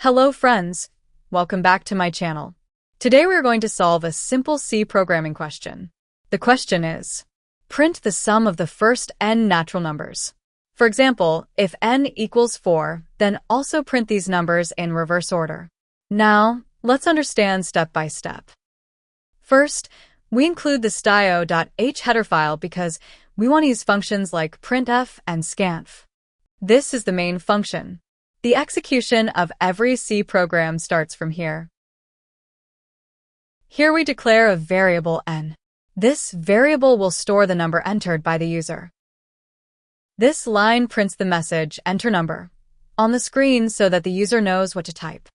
Hello friends, welcome back to my channel. Today we are going to solve a simple C programming question. The question is, print the sum of the first n natural numbers. For example, if n equals 4, then also print these numbers in reverse order. Now, let's understand step by step. First, we include the stio.h header file because we want to use functions like printf and scanf. This is the main function. The execution of every C program starts from here. Here we declare a variable n. This variable will store the number entered by the user. This line prints the message enter number on the screen so that the user knows what to type.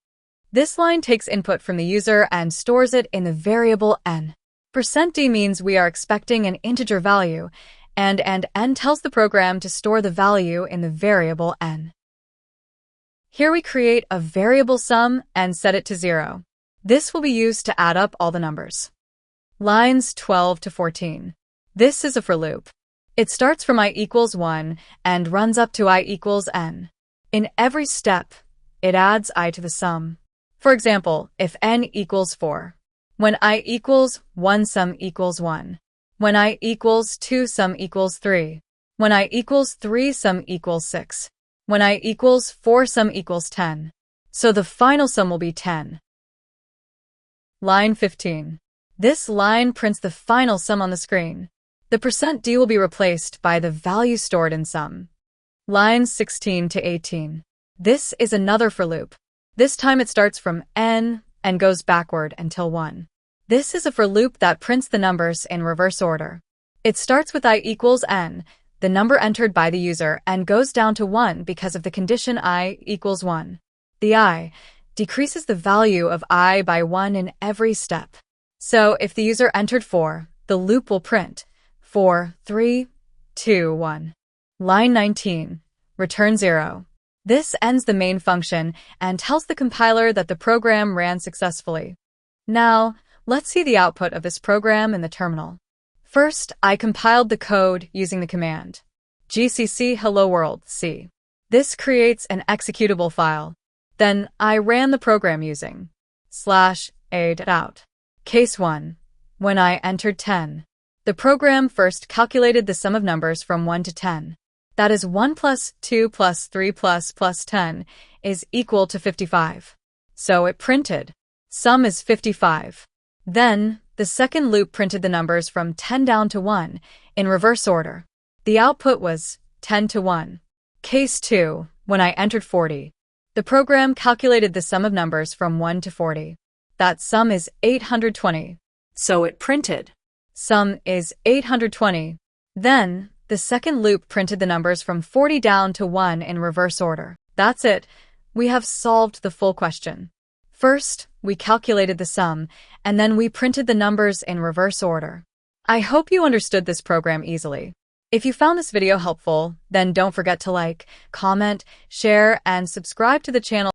This line takes input from the user and stores it in the variable n. %d means we are expecting an integer value, and n tells the program to store the value in the variable n. Here we create a variable sum and set it to 0. This will be used to add up all the numbers. Lines 12 to 14. This is a for loop. It starts from I equals 1 and runs up to I equals n. In every step, it adds I to the sum. For example, if n equals 4. When I equals 1, sum equals 1. When I equals 2, sum equals 3. When I equals 3, sum equals 6. When I equals 4, sum equals 10. So the final sum will be 10. Line 15. This line prints the final sum on the screen. The %d will be replaced by the value stored in sum. Lines 16 to 18. This is another for loop. This time it starts from n and goes backward until 1. This is a for loop that prints the numbers in reverse order. It starts with I equals n, the number entered by the user, and goes down to 1 because of the condition I equals 1. The I decreases the value of I by 1 in every step. So if the user entered 4, the loop will print 4, 3, 2, 1. Line 19. Return 0. This ends the main function and tells the compiler that the program ran successfully. Now, let's see the output of this program in the terminal. First, I compiled the code using the command gcc hello world c. This creates an executable file. Then I ran the program using /a.out. Case 1. When I entered 10. The program first calculated the sum of numbers from 1 to 10. That is 1 plus 2 plus 3 plus 10 is equal to 55. So it printed sum is 55. Then, the second loop printed the numbers from 10 down to 1 in reverse order. The output was 10 to 1. Case 2. When I entered 40. The program calculated the sum of numbers from 1 to 40. That sum is 820. So it printed sum is 820. Then, the second loop printed the numbers from 40 down to 1 in reverse order. That's it. We have solved the full question. First, we calculated the sum, and then we printed the numbers in reverse order. I hope you understood this program easily. If you found this video helpful, then don't forget to like, comment, share, and subscribe to the channel.